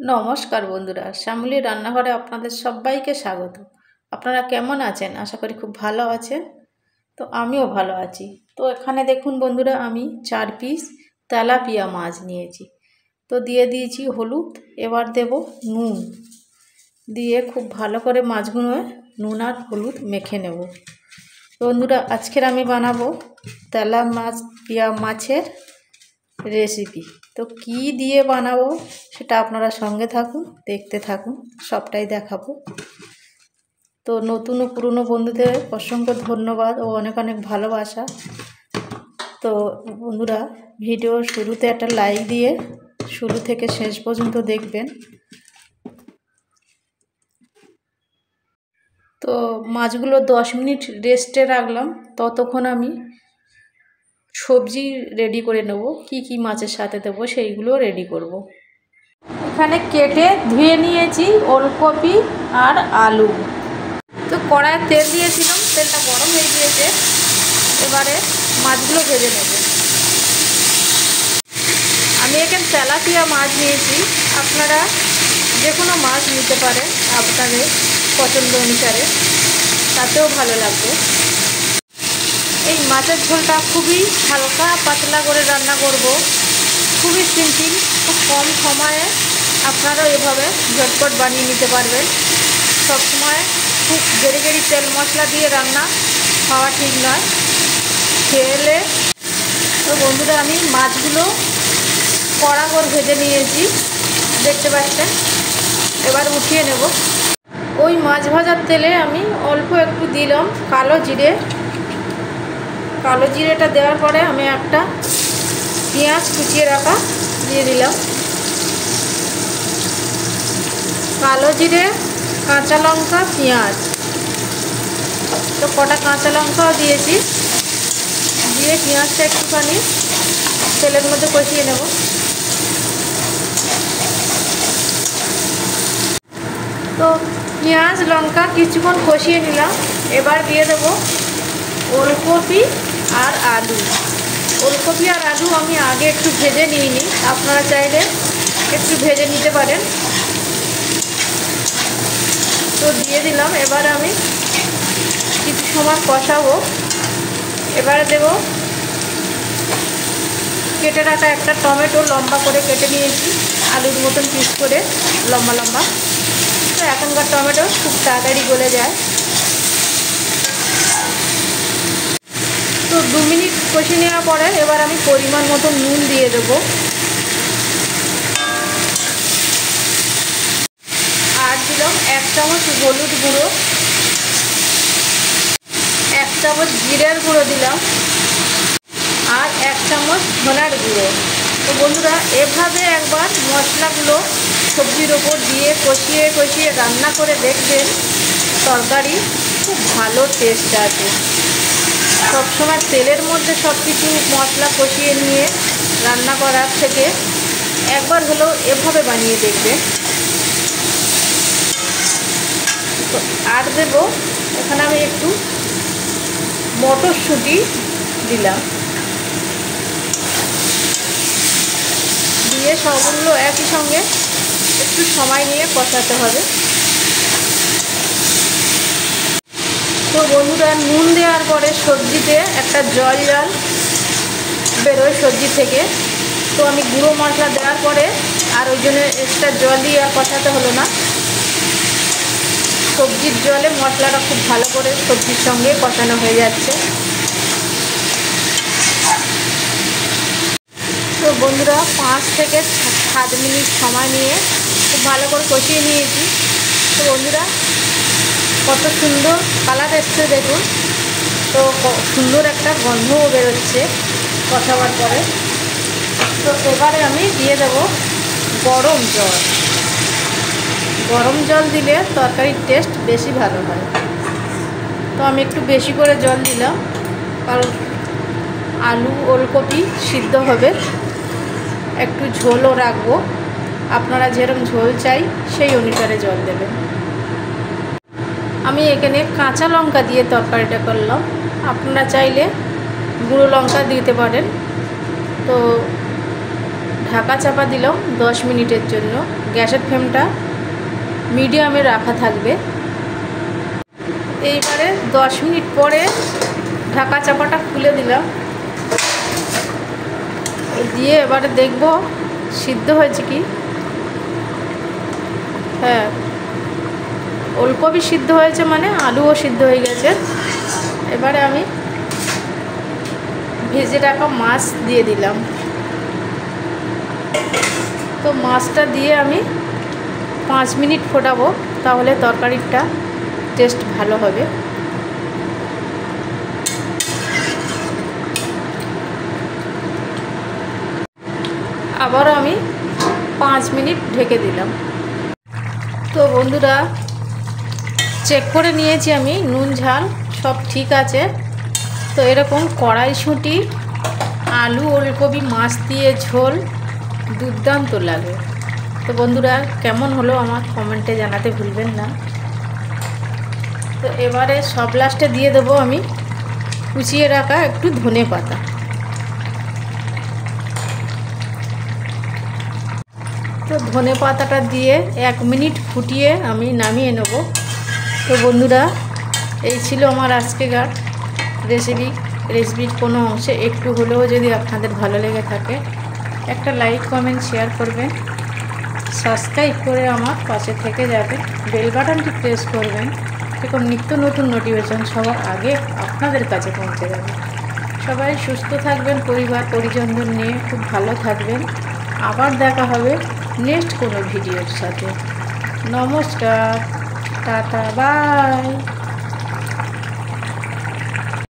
নমস্কার বন্ধুরা, শ্যামলী রান্নাঘরে আপনাদের সবাইকে স্বাগত। আপনারা কেমন আছেন? আশা করি খুব ভালো আছেন। তো আমিও ভালো আছি। তো এখানে দেখুন বন্ধুরা, আমি 4 পিস তেলাপিয়া মাছ নিয়েছি। তো দিয়ে দিয়েছি হলুদ, এবার দেব নুন, দিয়ে খুব ভালো করে মাছগুলো নুন আর হলুদ মেখে নেব। বন্ধুরা, আজকের আমি বানাবো তেলাপিয়া মাছের রেসিপি। তো কি দিয়ে বানাবো সেটা আপনারা সঙ্গে থাকুন, দেখতে থাকুন, সবটাই দেখাবো। তো নতুন ও পুরনো বন্ধুদের অসংখ্য ধন্যবাদ ও অনেক অনেক ভালোবাসা। তো বন্ধুরা, ভিডিও শুরুতে একটা লাইক দিয়ে শুরু থেকে শেষ পর্যন্ত দেখবেন। তো মাছগুলো 10 মিনিট রেস্টে রাখলাম। ততক্ষণ আমি সবজি রেডি করে নেব, কি কি মাছের সাথে দেবো সেইগুলো রেডি করব। এখানে কেটে ধুয়ে নিয়েছি ওলকপি আর আলু। তো কড়াইয়ে তেল দিয়েছিলাম, তেলটা গরম হয়ে গিয়েছে। এবারে মাছগুলো ভেজে নেব। আমি এখানে তেলাপিয়া মাছ নিয়েছি, আপনারা যে কোনো মাছ নিতে পারেন আপনাদের পছন্দ অনুসারে, তাতেও ভালো লাগবে। এই মাছের ঝোলটা খুবই হালকা পাতলা করে রান্না করব, খুবই সিম্পল, খুব কম সময়ে আপনারাও এভাবে ঝটপট বানিয়ে নিতে পারবেন। সবসময় খুব গেড়ি তেল মশলা দিয়ে রান্না খাওয়া ঠিক নয়, খেলে। তো বন্ধুরা, আমি মাছগুলো কড়া করে ভেজে নিয়েছি, দেখতে পাচ্ছেন। এবার উঠিয়ে নেব। ওই মাছ ভাজার তেলে আমি অল্প একটু দিলাম কালো জিরে। কালো জিরেটা দেওয়ার পরে আমি একটা পেঁয়াজ কুচিয়ে রাখা দিয়ে দিলাম। কালো জিরে, কাঁচা লঙ্কা, পেঁয়াজ, তো কটা কাঁচা লঙ্কাও দিয়েছি। দিয়ে পেঁয়াজটা একটুখানি তেলের মধ্যে কষিয়ে নেব। তো পেঁয়াজ লঙ্কা কিছুক্ষণ কষিয়ে নিলাম। এবার দিয়ে দেব ওলকপি আর আলু। ওলকপি আর আলু আমি আগে একটু ভেজে নিইনি, আপনারা চাইলে একটু ভেজে নিতে পারেন। তো দিয়ে দিলাম। এবার আমি কিছু সময় কষাবো। এবারে দেব কেটে রাখা একটা টমেটো, লম্বা করে কেটে নিয়েছি, আলুর মতন পিস করে লম্বা লম্বা। তো এখনকার টমেটো খুব তাড়াতাড়ি গলে যায়। তো 2 মিনিট কষে নেওয়ার পরে এবার আমি পরিমাণ মতো নুন দিয়ে দেব। আর দিলাম 1 চামচ হলুদ গুঁড়ো, 1 চামচ জিরের গুঁড়ো দিলাম, আর 1 চামচ ধনার গুঁড়ো। তো বন্ধুরা, এভাবে একবার মশলাগুলো সবজির ওপর দিয়ে কষিয়ে কষিয়ে রান্না করে দেখবেন, তরকারি খুব ভালো টেস্ট আছে। সবসময় তেলের মধ্যে সব কিছু মশলা কষিয়ে নিয়ে রান্না করার থেকে একবার হলেও এভাবে বানিয়ে দেখবেন। তো আর দেব এখানে আমি একটু মটরশুঁটি দিলাম। দিয়ে সবগুলো একই সঙ্গে একটু সময় নিয়ে কষাতে হবে। তো বন্ধুরা, নুন দেওয়ার পরে সবজিতে একটা জল বেরোয় সবজি থেকে। তো আমি গুঁড়ো মশলা দেওয়ার পরে আর ওই জন্য এক্সট্রা জল দিয়ে আর কষাতে হলো না। সবজির জলে মশলাটা খুব ভালো করে সবজির সঙ্গে কষানো হয়ে যাচ্ছে। তো বন্ধুরা, 5 থেকে 7 মিনিট সময় নিয়ে খুব ভালো করে কষিয়ে নিয়েছি। তো বন্ধুরা, কত সুন্দর কালার এসছে দেখুন। তো সুন্দর একটা গন্ধও বেরোচ্ছে কষাবার পরে। তো এবারে আমি দিয়ে দেব গরম জল। গরম জল দিলে তরকারির টেস্ট বেশি ভালো হয়। তো আমি একটু বেশি করে জল দিলাম, কারণ আলু ওলকপি সিদ্ধ হবে, একটু ঝোলও রাখবো। আপনারা যেরকম ঝোল চাই সেই অনুসারে জল দেবেন। আমি এখানে কাঁচা লঙ্কা দিয়ে তরকারিটা করলাম, আপনারা চাইলে গুঁড়ো লঙ্কা দিতে পারেন। তো ঢাকা চাপা দিলাম 10 মিনিটের জন্য। গ্যাসের ফ্লেমটা মিডিয়ামে রাখা থাকবে। এইবারে 10 মিনিট পরে ঢাকা চাপাটা খুলে দিলাম, দিয়ে এবারে দেখব সিদ্ধ হয়েছে কি। হ্যাঁ, ওলকপি সিদ্ধ হয়েছে, মানে আলুও সিদ্ধ হয়ে গেছে। এবারে আমি ভেজে রাখা মাছ দিয়ে দিলাম। তো মাছটা দিয়ে আমি 5 মিনিট ফোটাবো, তাহলে তরকারিটা টেস্ট ভালো হবে। আবারও আমি 5 মিনিট ঢেকে দিলাম। তো বন্ধুরা, চেক করে নিয়েছি আমি, নুন ঝাল সব ঠিক আছে। তো এরকম কড়াইশুঁটি আলু ওলকপি মাছ দিয়ে ঝোল দুর্দান্ত লাগে। তো বন্ধুরা, কেমন হলো আমার কমেন্টে জানাতে ভুলবেন না। তো এবারে সব লাস্টে দিয়ে দেবো আমি কুচিয়ে রাখা একটু ধনে পাতা। তো ধনে পাতাটা দিয়ে 1 মিনিট ফুটিয়ে আমি নামিয়ে নেব। তো বন্ধুরা, এই ছিল আমার আজকেকার রেসিপির কোনো অংশে একটু হলেও যদি আপনাদের ভালো লেগে থাকে, একটা লাইক কমেন্ট শেয়ার করবেন, সাবস্ক্রাইব করে আমার পাশে থেকে যাবে, বেল বাটনটি প্রেস করবেন, এরকম নিত্য নতুন নোটিফিকেশন সবার আগে আপনাদের কাছে পৌঁছে যাবে। সবাই সুস্থ থাকবেন, পরিবার পরিজনদের নিয়ে খুব ভালো থাকবেন। আবার দেখা হবে নেক্সট কোনো ভিডিওর সাথে। নমস্কার, টাটা, বাই।